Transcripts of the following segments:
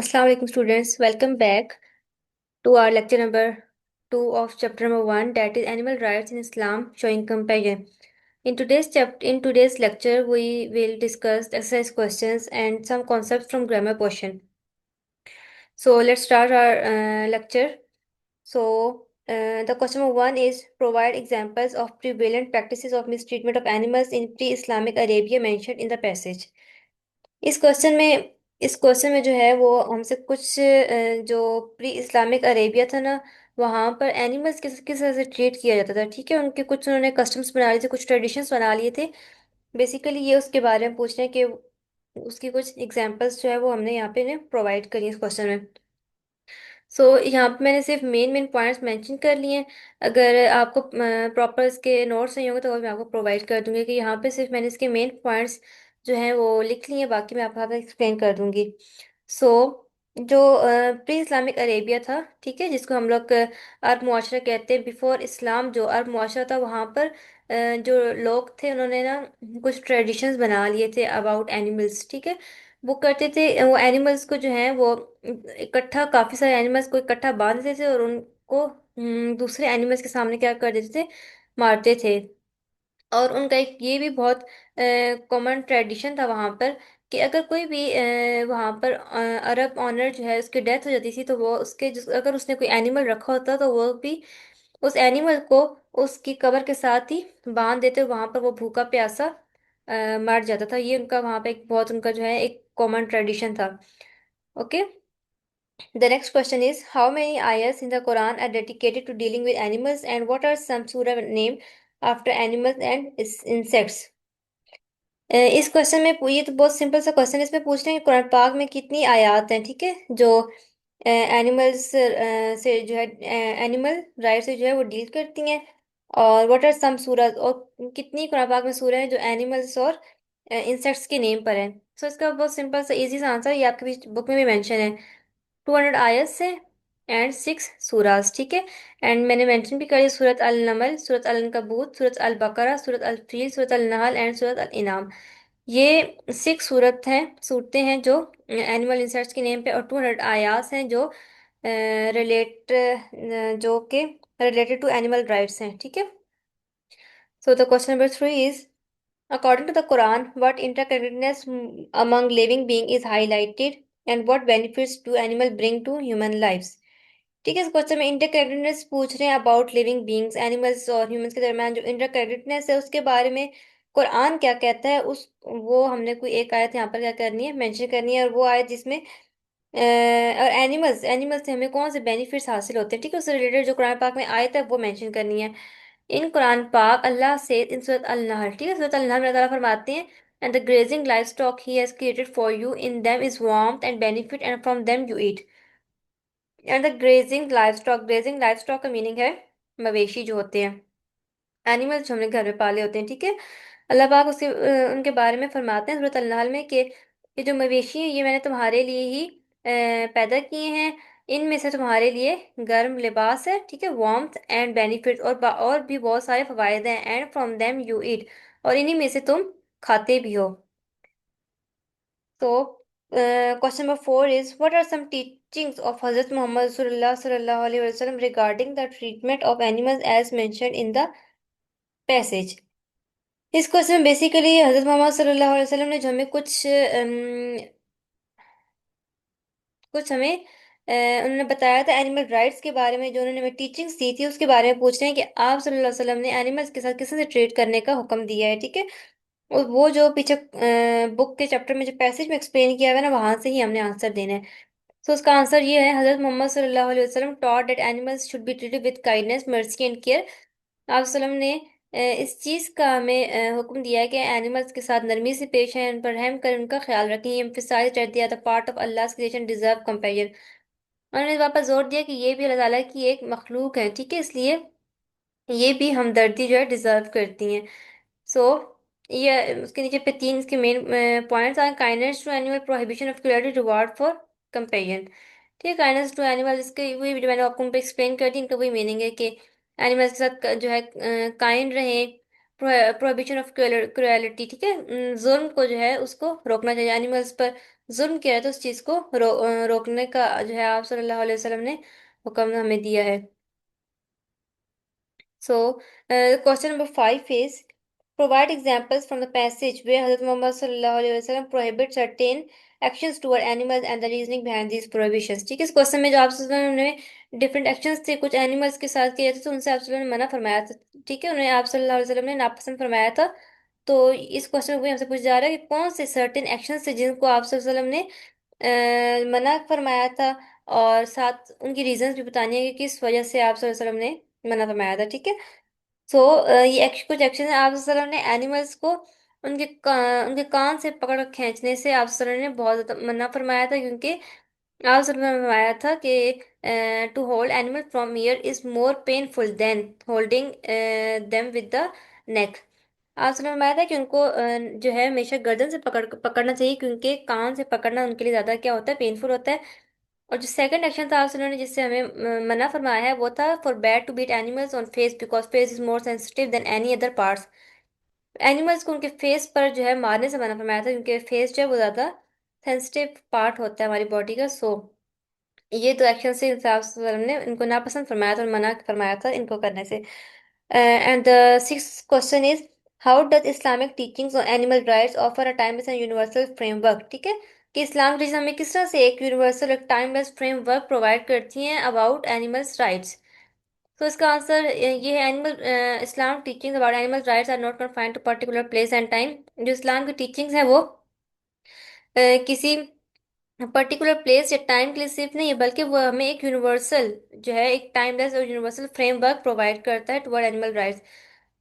Assalamu alaikum students, welcome back to our lecture number 2 of chapter number 1, that is animal rights in Islam showing compassion. In today's lecture we will discuss exercise questions and some concepts from grammar portion. So let's start our lecture. The question number 1 is provide examples of prevalent practices of mistreatment of animals in pre-Islamic Arabia mentioned in the passage. इस question में इस question में जो है वो हमसे कुछ जो प्री इस्लामिक अरेबिया था ना, वहाँ पर एनिमल्स किस तरह से ट्रीट किया जाता था। ठीक है, उनके कुछ उन्होंने कस्टम्स बना लिए थे, कुछ ट्रेडिशंस बना लिए थे। बेसिकली ये उसके बारे में पूछ रहे हैं कि उसकी कुछ एग्जांपल्स जो है वो हमने यहाँ पे प्रोवाइड करी है इस क्वेश्चन में। यहाँ पे मैंने सिर्फ मेन मेन पॉइंट्स मेंशन कर लिए हैं। अगर आपको प्रॉपर इसके नोट्स नहीं होंगे तो वो मैं आपको प्रोवाइड कर दूंगी कि यहाँ पे सिर्फ मैंने इसके मेन पॉइंट्स जो हैं वो लिख लिए हैं, बाकी मैं आपको एक्सप्लेन कर दूंगी। सो जो प्री इस्लामिक अरेबिया था, ठीक है, जिसको हम लोग अरब मुआशरा कहते हैं, बिफोर इस्लाम जो अरब मुआशरा था वहाँ पर जो लोग थे उन्होंने ना कुछ ट्रेडिशंस बना लिए थे अबाउट एनिमल्स। ठीक है, वो करते थे, वो एनिमल्स को जो है वो इकट्ठा, काफी सारे एनिमल्स को इकट्ठा बांध देते थे और उनको दूसरे एनिमल्स के सामने क्या कर देते थे, मारते थे। और उनका एक ये भी बहुत कॉमन ट्रेडिशन था वहां पर कि अगर कोई भी वहां पर अरब ऑनर जो है उसकी डेथ हो जाती थी तो वो अगर उसने कोई एनिमल रखा होता तो वो भी उस एनिमल को उसकी कब्र के साथ ही बांध देते, वहां पर वो भूखा प्यासा मर जाता था। ये उनका वहां पे एक बहुत उनका जो है एक कॉमन ट्रेडिशन था। Okay, the next question is how many ayahs in the Quran are dedicated to dealing with animals and what are some surah named after animals and insects? इस क्वेश्चन में ये तो बहुत सिंपल सा question है। इसमें पूछ रहे हैं कि कुरान पाक में कितनी आयत हैं, ठीक है, जो एनिमल्स से जो है एनिमल राइट से जो है वो डील करती हैं, और व्हाट आर सम सूरत, और कितनी कुरान पाक में सूरह हैं जो एनिमल्स और इंसेक्ट्स के नेम पर हैं। इसका बहुत सिंपल सा इजी सा आंसर ये आपके बुक में भी मेंशन है। 200 आयत है एंड 6 सूराज, ठीक है। एंड मैंने मेंशन भी करी सूरत अल नमल, सूरत अल अनकबूत, सूरत अल बकरा, सूरत अल फील, सूरत अल नहल एंड सूरत अल इनाम। ये 6 सूरत हैं, सूरतें हैं जो एनिमल इंसेक्ट्स के नेम पे, और 200 आयास हैं जो रिलेट जो के रिलेटेड टू एनिमल राइट्स हैं। ठीक है, so the question number 3 is according to the Quran, what interconnectedness among living beings is highlighted and what benefits do animals bring to human lives? ठीक है, इस क्वेश्चन में interconnectedness पूछ रहे हैं अबाउट लिविंग बींग्स, एनिमल्स और humans के दरमियान जो इंटरकनेक्टेडनेस है उसके बारे में कुरान क्या कहता है। उस वो हमने कोई एक आयत यहाँ पर क्या करनी है, मेंशन करनी है, और वो आयत जिसमें और एनिमल्स एनिमल्स से हमें कौन से बेनिफिट्स हासिल होते हैं, ठीक है, उससे रिलेटेड जो कुरान पाक में आयत है वो मेंशन करनी है। इन कुरान पाक अल्लाह से इन सूरत अल नहल, ठीक है, सूरत अल नहल में अल्लाह ताला फरमाते हैं, and the grazing live stock he has created for you in them is warmth and benefit and from them you eat. And the grazing live stock का मीनिंग है मवेशी जो होते हैं, एनिमल्स जो हमने घर में पाले होते हैं। ठीक है, अल्लाह पाक उनके बारे में फरमाते हैं सूरत अल नहल में कि ये जो मवेशी हैं ये मैंने तुम्हारे लिए ही पैदा किए हैं, इनमें से तुम्हारे लिए गर्म लिबास है, ठीक है, वार्मथ एंड बेनिफिट, और भी बहुत सारे फवायद हैं, and from them you eat, और इन्हीं में से तुम खाते भी हो। तो question number 4 is what are some teachings of Hazrat Muhammad सल्लल्लाहु अलैहि वसल्लम regarding the treatment of animals as mentioned in the passage. इस क्वेश्चन में बेसिकली हजरत मोहम्मद सल्लल्लाहु अलैहि वसल्लम ने जो हमें कुछ हमें उन्होंने बताया था एनिमल राइट्स के बारे में, जो उन्होंने हमें टीचिंग्स दी थी उसके बारे में पूछ रहे हैं कि आप सल्लल्लाहु अलैहि वसल्लम ने एनिमल्स के साथ किस तरह से ट्रीट करने का हुक्म दिया है। ठीक है, और वो जो पीछे बुक के चैप्टर में जो पैसेज में एक्सप्लेन किया हुआ है ना, वहां से ही हमने आंसर देना है। उसका आंसर ये है, हजरत मोहम्मद सल्लल्लाहु अलैहि वसल्लम taught that animals should be treated with kindness, mercy and care. आप वसल्लम ने इस चीज का हमें हुक्म दिया है कि एनिमल्स के साथ नरमी से पेश आए, उन पर रहम कर उनका ख्याल रखें। Emphasize that they are the part of Allah's creation deserve compassion. उन्होंने इस बात पर जोर दिया कि ये भी अल्लाह ताला की एक मखलूक है, ठीक है, इसलिए ये भी हमदर्दी जो है डिजर्व करती हैं। सो ये उसके नीचे पे 3 इसके मेन पॉइंट्स आए, kindness to animal, prohibition of cruelty, reward for compassion. ठीक है, काइंडनेस टू एनिमल, इसके वही वीडियो मैंने आपको एक्सप्लेन कर दी, इनका वही मीनिंग है कि एनिमल्स के साथ जो है काइंड रहें, प्रोहिबिशन ऑफ क्रुएलिटी, ठीक है। जुल्म को जो है उसको रोकना चाहिए, एनिमल्स पर जुल्म किया है तो उस चीज को रोकने का जो है आप सल्लल्लाहु अलैहि वसल्लम ने हुक्म हमें दिया है। So, question number five is provide examples from the passage where Hazrat Muhammad sallallahu alaihi wasallam prohibit certain actions toward animals and the reasoning behind these prohibitions। ठीक है, इस क्वेश्चन में जो आप ने डिफरेंट एक्शंस थे कुछ एनिमल्स के साथ किए थे तो उनसे आप ने मना फरमाया था। ठीक है, उन्हें आप सल्लल्लाहु अलैहि वसल्लम ने नापसंद फरमाया था। तो इस क्वेश्चन में हमसे पूछा जा रहा है कि कौन से सर्टेन एक्शंस थे जिनको आप सल्लल्लाहु अलैहि वसल्लम ने मना फरमाया था, और साथ उनकी रीजंस भी बतानी है कि किस वजह से आप सल्लल्लाहु अलैहि वसल्लम ने मना फरमाया था। ठीक है। सो ये कुछ एक्शन है आप सल्लल्लाहु अलैहि वसल्लम ने एनिमल्स को उनके कान से पकड़ खींचने से आप सल्लल्लाहु अलैहि वसल्लम ने बहुत ज्यादा मना फरमाया था, क्योंकि आप सल्लल्लाहु अलैहि वसल्लम ने फरमाया था कि to hold animal from ear is more painful than holding them with the neck. आप सल्लल्लाहु अलैहि वसल्लम ने फरमाया था कि उनको जो है हमेशा गर्दन से पकड़ना चाहिए, क्योंकि कान से पकड़ना उनके लिए ज्यादा क्या होता है, पेनफुल होता है। और जो सेकंड एक्शन था आप उन्होंने जिससे हमें मना फरमाया है वो था for bad to beat animals on face because face is more sensitive than any other parts. Animals को उनके फेस पर जो है मारने से मना फरमाया था, क्योंकि फेस जो है वो ज्यादा सेंसिटिव पार्ट होता है हमारी बॉडी का। सो ये तो एक्शन से इंसाफ वसल्लम ने इनको नापसंद फरमाया था और मना फरमाया था इनको करने से। And the six question is how does Islamic teachings on animal rights offer a timeless and universal framework. ठीक है, कि इस्लाम टीचिंग हमें किस तरह से एक यूनिवर्सल एक टाइमलेस फ्रेमवर्क प्रोवाइड करती हैं अबाउट एनिमल्स राइट्स। तो इसका आंसर ये है animal Islam teachings about animal rights are not confined to particular place and time. जो इस्लाम की टीचिंग्स है वो किसी पर्टिकुलर प्लेस या टाइम के लिए सिर्फ नहीं है, बल्कि वो हमें एक यूनिवर्सल जो है एक टाइमलेस और यूनिवर्सल फ्रेमवर्क प्रोवाइड करता है टुवर्ड एनिमल राइट्स।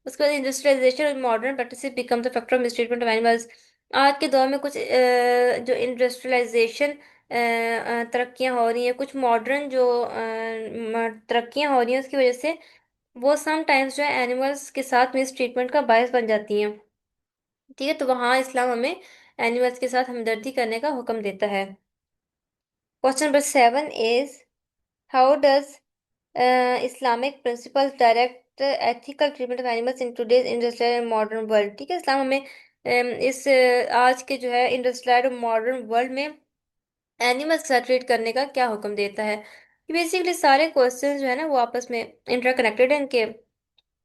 उसके बाद इंडस्ट्रियलाइजेशन और modern practices become the factor of mistreatment of animals. आज के दौर में कुछ जो इंडस्ट्रियलाइजेशन तरक्कियां हो रही हैं, कुछ मॉडर्न जो तरक्कियां हो रही हैं उसकी वजह से वो समटाइम्स जो है एनिमल्स के साथ मिस ट्रीटमेंट का बायस बन जाती हैं। ठीक है, तो वहाँ इस्लाम हमें एनिमल्स के साथ हमदर्दी करने का हुक्म देता है। Question number seven is how does Islamic principles direct ethical treatment of animals in today's industrial and modern world. ठीक है, इस्लाम हमें इस आज के जो है इंडस्ट्रियल और मॉडर्न वर्ल्ड में एनिमल्स के साथ ट्रीट करने का क्या हुक्म देता है। बेसिकली सारे क्वेश्चंस जो है ना वो आपस में इंटरकनेक्टेड है, इनके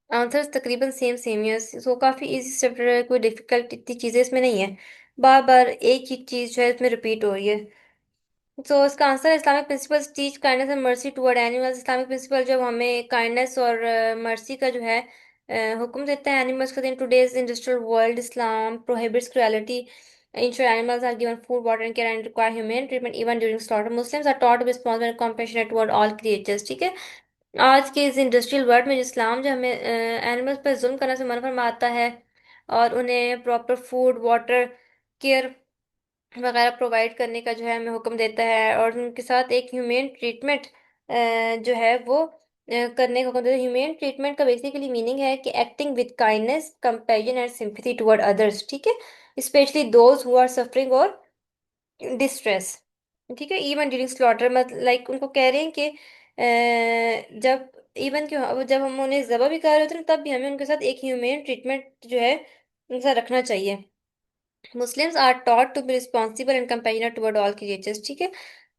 आंसर्स तकरीबन सेम सेम ही है। सो काफी इजी चैप्टर है, कोई डिफिकल्ट इतनी चीजें इसमें नहीं है। बार बार एक ही चीज जो है इसमें रिपीट हो रही है। तो इसका आंसर है Islamic principles teach kindness and mercy toward animals. Islamic principle जब हमें काइंडनेस और मर्सी का जो है हुक्म देता है एनिमल्स को। In today's industrial world Islam prohibits cruelty ensure animals are given food, water, and care and require humane treatment even during slaughter. Muslims are taught to be responsible and compassionate toward all creatures। ठीक है, आज के इस industrial world में जो इस्लाम जो हमें animals पर जुल्म करने से मना फरमाता है और उन्हें प्रॉपर फूड वाटर केयर वगैरह प्रोवाइड करने का जो है हमें हुक्म देता है, और उनके साथ एक ह्यूमेन ट्रीटमेंट जो है वो करने का हुक्म देता है। ह्यूमेन ट्रीटमेंट का बेसिकली मीनिंग है कि acting with kindness compassion and sympathy toward others. ठीक है, specially those who are suffering or distress. ठीक है, इवन ड्यूरिंग स्लॉटर मतलब लाइक उनको कह रहे हैं कि जब इवन क्यों जब हम उन्हें ज़बह भी कर रहे होते हैं तब भी हमें उनके साथ एक ह्यूमेन ट्रीटमेंट जो है उनके साथ रखना चाहिए। Muslims are taught to be responsible and compassionate toward all creatures. ठीक है,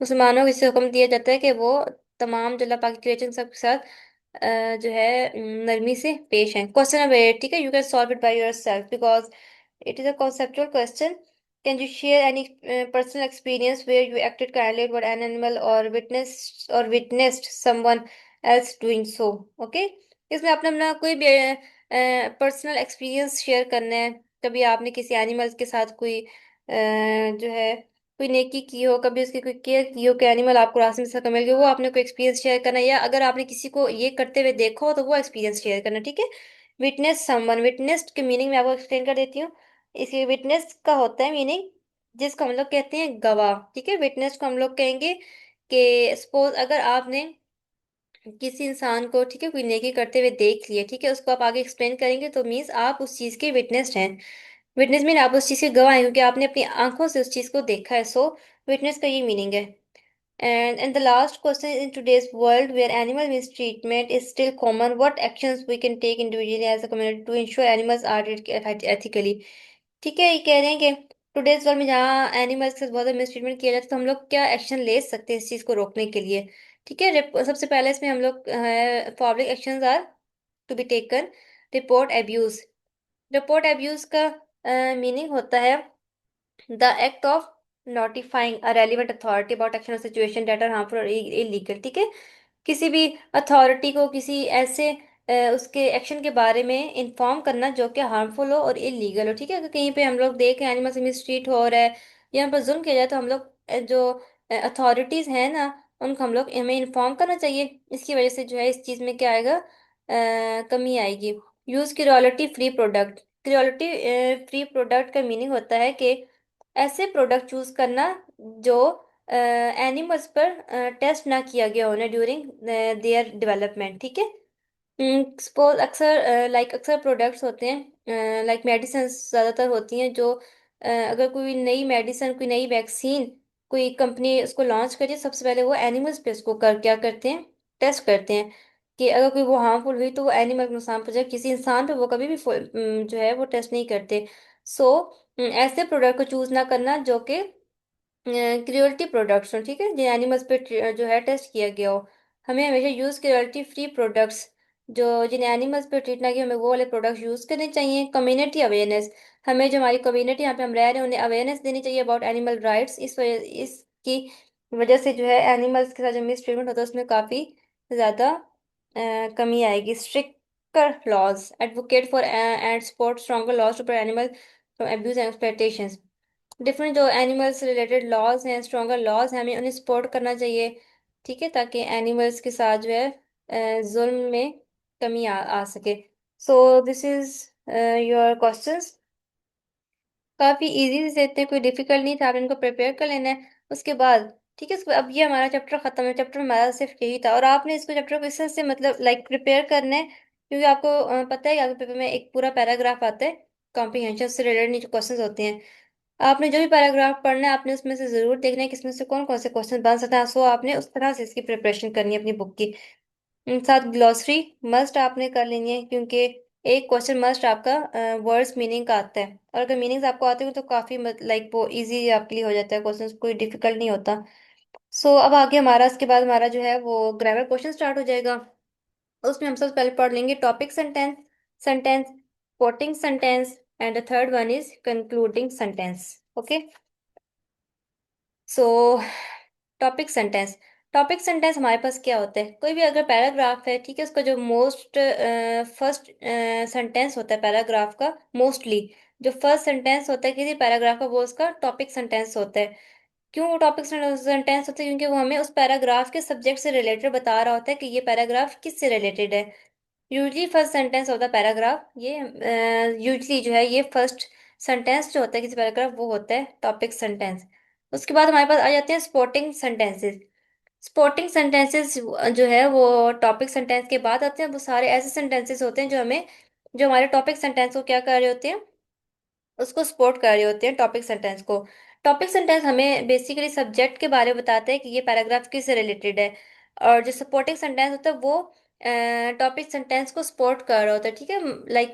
मुसलमानों को इससे हुक्म दिया जाता है कि वो तमाम जो अल्लाह पाक की क्रिएचर सबके साथ जो है नरमी से पेश हैं। क्वेश्चन नंबर 8, ठीक है, you can solve it by yourself because it is a conceptual question. Can you share any personal experience where you acted kindly toward an animal or witnessed someone else doing so? Okay, इसमें आपने अपना कोई भी personal experience share करना है। कभी आपने किसी एनिमल के साथ कोई जो है कोई नेकी की हो, कभी उसकी कोई केयर की हो कि एनिमल आपको रास्ते में से मिल गया, वो आपने कोई एक्सपीरियंस शेयर करना है, या अगर आपने किसी को ये करते हुए देखा हो तो वो एक्सपीरियंस शेयर करना। ठीक है, विटनेस समवन, विटनेस्ड के मीनिंग मैं आपको एक्सप्लेन कर देती हूँ। इसके विटनेस का होता है मीनिंग जिसको हम लोग कहते हैं गवाह। ठीक है, विटनेस को हम लोग कहेंगे कि सपोज अगर आपने किसी इंसान को, ठीक है, कोई नेकी करते हुए देख लिया, ठीक है, उसको आप आगे एक्सप्लेन करेंगे तो मीन्स आप उस चीज के विटनेस हैं। विटनेस मीन आप उस चीज के गवाह हैं क्योंकि आपने अपनी आंखों से उस चीज को देखा है। सो विटनेस का ये मीनिंग है। And the last question, in today's world where animal mistreatment is still common, what actions we can take individually as a community to ensure animals are treated ethically? ठीक है, ये कह रहे हैं कि टुडेज वर्ल्ड में जहाँ एनिमल्स के साथ बहुत ज़्यादा मिसट्रीटमेंट किया जाता है, तो हम लोग क्या एक्शन ले सकते हैं इस चीज़ को रोकने के लिए। ठीक है, सबसे पहले इसमें हम लोग public actions are to be taken. Report abuse. Report abuse का मीनिंग होता है the act of notifying a relevant authority about action or situation that are harmful or illegal. ठीक है, किसी भी अथॉरिटी को किसी ऐसे उसके एक्शन के बारे में इन्फॉर्म करना जो कि हार्मफुल हो और इलीगल हो। ठीक है, अगर कहीं पे हम लोग देखें एनिमल से मिसट्रीट हो रहा है या हम पर जुल्म किया जाए, तो हम लोग जो अथॉरिटीज हैं ना, उनको हम लोग हमें इन्फॉर्म करना चाहिए। इसकी वजह से जो है इस चीज़ में क्या आएगा, कमी आएगी। Use cruelty free product. Cruelty free product का मीनिंग होता है कि ऐसे प्रोडक्ट चूज करना जो एनिमल्स पर टेस्ट ना किया गया होना ड्यूरिंग देयर डेवलपमेंट। ठीक है, सपोज अक्सर अक्सर प्रोडक्ट्स होते हैं लाइक मेडिसिन ज़्यादातर होती हैं जो अगर कोई नई मेडिसिन, कोई नई वैक्सीन कोई कंपनी उसको लॉन्च करिए, सबसे पहले वो एनिमल्स पे उसको कर क्या करते हैं, टेस्ट करते हैं कि अगर कोई वो हार्मफुल हुई तो वो एनिमल को नुकसान पहुंचाए, किसी इंसान पे वो कभी भी जो है वो टेस्ट नहीं करते। सो ऐसे प्रोडक्ट को चूज ना करना जो कि क्रियोलिटी प्रोडक्ट्स हो। ठीक है, जिन एनिमल्स पे जो है टेस्ट किया गया हो। हमें हमेशा यूज क्रियोलिटी फ्री प्रोडक्ट्स, जो जिन एनिमल्स पे ट्रीट ना किया, हमें वो वाले प्रोडक्ट्स यूज करने चाहिए। Community awareness. हमें जो हमारी कम्युनिटी यहाँ पे हम रह रहे हैं उन्हें अवेयरनेस देनी चाहिए अबाउट एनिमल राइट्स। इसकी वजह से जो है एनिमल्स के साथ जो मिस ट्रीटमेंट होता है उसमें काफी ज्यादा कमी आएगी। Stricter laws. Advocate for and support stronger laws to protect animal from abuse and exploitation. Different जो एनिमल्स रिलेटेड लॉज हैं, स्ट्रॉन्गर लॉज हैं, हमें उन्हें सपोर्ट करना चाहिए। ठीक है, ताकि एनिमल्स के साथ जो है जुल्म में कमी आ सके। So this is your questions. काफी इजी से थे, कोई डिफिकल्ट नहीं था, आपने इनको प्रिपेयर कर लेना है उसके बाद। ठीक है, अब ये हमारा चैप्टर खत्म है। चैप्टर हमारा सिर्फ यही था और आपने इसको चैप्टर को इस तरह से मतलब प्रिपेयर करना है, क्योंकि आपको पता है कि आपके पेपर में एक पूरा पैराग्राफ आता है कॉम्प्रिहेंशन से रिलेटेड जो क्वेश्चंस होते हैं। आपने जो भी पैराग्राफ पढ़ना है आपने उसमें से जरूर देखना है कि इसमें से कौन कौन से क्वेश्चन बन सकते हैं। सो आपने उस तरह से इसकी प्रिपरेशन करनी है अपनी बुक की। साथ ग्लॉसरी मस्ट आपने कर लेनी है, क्योंकि एक क्वेश्चन मस्ट आपका वर्ड्स मीनिंग का आता है, और अगर मीनिंग्स आपको आते हो तो काफी वो इजी आपके लिए हो जाता है, क्वेश्चन कोई डिफिकल्ट नहीं होता। सो अब आगे हमारा इसके बाद हमारा जो है वो ग्रामर क्वेश्चन स्टार्ट हो जाएगा। उसमें हम सबसे पहले पढ़ लेंगे topic sentence, sentence, coating sentence, and the third one is concluding sentence. Okay, so topic sentence. Topic sentence हमारे पास क्या होता है, कोई भी अगर पैराग्राफ है, ठीक है, उसका जो मोस्ट फर्स्ट सेंटेंस होता है पैराग्राफ का, मोस्टली जो फर्स्ट सेंटेंस होता है किसी पैराग्राफ का वो उसका टॉपिक सेंटेंस होता है। क्यों वो टॉपिक सेंटेंस होता है, क्योंकि वो हमें उस पैराग्राफ के सब्जेक्ट से रिलेटेड बता रहा होता है कि ये पैराग्राफ किससे रिलेटेड है। यूजली फर्स्ट सेंटेंस होता है पैराग्राफ, ये यूजली जो है ये फर्स्ट सेंटेंस जो होता है किसी पैराग्राफ वो होता है टॉपिक सेंटेंस। उसके बाद हमारे पास आ जाते हैं स्पोर्टिंग सेंटेंसेस। स्पोर्टिंग सेंटेंसेस जो है वो टॉपिक सेंटेंस के बाद आते हैं। वो सारे ऐसे सेंटेंसेस होते हैं जो हमें, जो हमारे टॉपिक सेंटेंस को क्या कर रहे होते हैं, उसको सपोर्ट कर रहे होते हैं टॉपिक सेंटेंस को। टॉपिक सेंटेंस हमें बेसिकली सब्जेक्ट के बारे में बताते हैं कि ये पैराग्राफ किससे रिलेटेड है, और जो सपोर्टिंग सेंटेंस होता है वो टॉपिक सेंटेंस को सपोर्ट कर रहा होता है। ठीक है,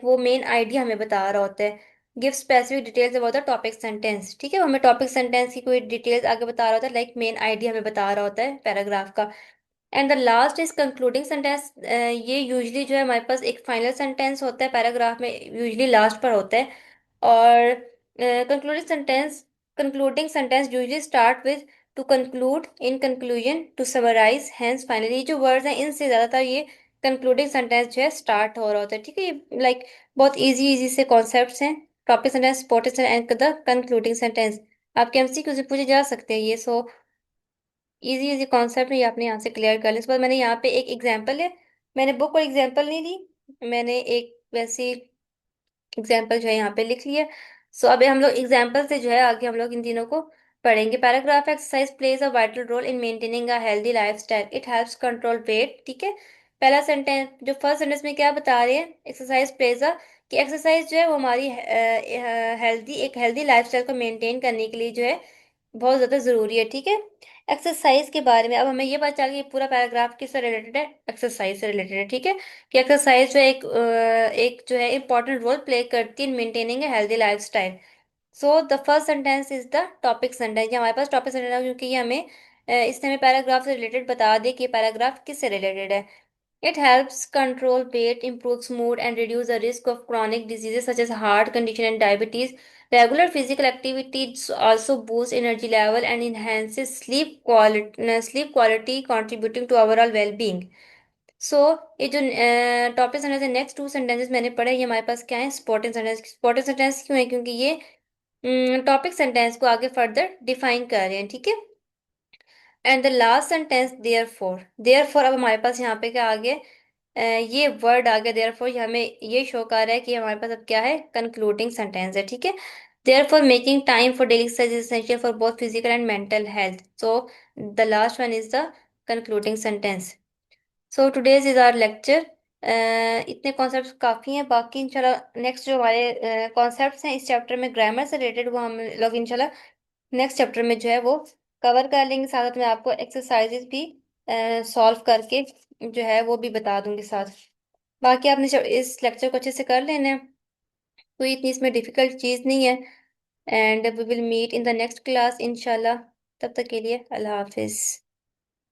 वो मेन आइडिया हमें बता रहा होता है। Give specific details about the topic sentence. ठीक है, वो हमें टॉपिक सेंटेंस की कोई डिटेल्स आगे बता रहा होता है, मेन आइडिया हमें बता रहा होता है पैराग्राफ का। And the last is concluding sentence. ये यूजली जो है हमारे पास एक फाइनल सेंटेंस होता है पैराग्राफ में, यूजली लास्ट पर होता है। और concluding sentence usually start with to conclude, in conclusion, to summarize, hence finally. ये जो वर्ड्स हैं इनसे ज्यादातर ये कंक्लूडिंग सेंटेंस जो है स्टार्ट हो रहा होता है। ठीक है, ये बहुत इजी इजी से कॉन्सेप्ट्स हैं। Topic sentence, supporting sentence and the concluding sentence आपके एमसीक्यू से पूछे जा सकते हैं ये। सो इजी इजी कॉन्सेप्ट ये आपने यहाँ से क्लियर कर लिया। उसके बाद मैंने यहाँ पे एक एग्जांपल है, मैंने बुक और एग्जांपल नहीं दी, मैंने एक वैसी एग्जाम्पल जो है यहाँ पे लिख लिया। सो अब हम लोग एग्जाम्पल से जो है आगे हम लोग इन तीनों को पढ़ेंगे। Paragraph exercise plays a vital role in maintaining a healthy lifestyle, it helps control weight. ठीक है, पहला सेंटेंस जो फर्स्ट सेंटेंस में क्या बता रहे हैं, एक्सरसाइज प्लेज अ, कि एक्सरसाइज जो है वो हमारी हेल्दी एक हेल्दी लाइफस्टाइल को मेंटेन करने के लिए जो है बहुत ज्यादा जरूरी है, ठीक है। एक्सरसाइज के बारे में अब हमें ये पता चल गया कि पूरा पैराग्राफ किससे रिलेटेड है, एक्सरसाइज से रिलेटेड है, ठीक है। कि एक्सरसाइज जो है एक जो है इंपॉर्टेंट रोल प्ले करती है in maintaining a healthy lifestyle. So the first sentence is the topic sentence. ये हमारे पास टॉपिक सेंटेंस है क्योंकि ये हमें इसने हमें पैराग्राफ से रिलेटेड बता दे कि पैराग्राफ किससे रिलेटेड है। It helps control weight, improves mood, and reduce the risk of chronic diseases such as heart condition and diabetes. Regular physical activity also boosts energy level and enhances sleep quality, contributing to overall well-being. So, ये जो topic sentence है, next two sentences मैंने पढ़े, ये हमारे पास क्या है, spotted sentence. Spotted sentence क्यों है, क्योंकि ये टॉपिक सेंटेंस को आगे फर्दर डिफाइन कर रहे हैं, ठीक है। And the last sentence therefore. Therefore, अब हमारे पास यहाँ पे क्या आ गया, ये वर्ड आ गया देयर फोर, ये हमें ये शो कर रहा है कि हमारे पास अब क्या है, कंक्लूडिंग सेंटेंस है, ठीक है। Therefore making time for daily exercise is essential for both physical and mental health. So the last one is the concluding sentence. So today's is our lecture. इतने कॉन्सेप्ट्स काफ़ी हैं, बाकी इंशाल्लाह next जो हमारे कॉन्सेप्ट्स हैं इस chapter में ग्रामर से रिलेटेड, वो हम लोग इंशाल्लाह नेक्स्ट चैप्टर में जो है वो कवर कर लेंगे। साथ साथ में आपको एक्सरसाइजेस भी सॉल्व करके जो है वो भी बता दूंगी साथ। बाकी आपने इस लेक्चर को अच्छे से कर लेना है, कोई इतनी इसमें डिफिकल्ट चीज़ नहीं है। And we will meet in the next class इंशाल्लाह। तब तक के लिए अल्लाह हाफिज़।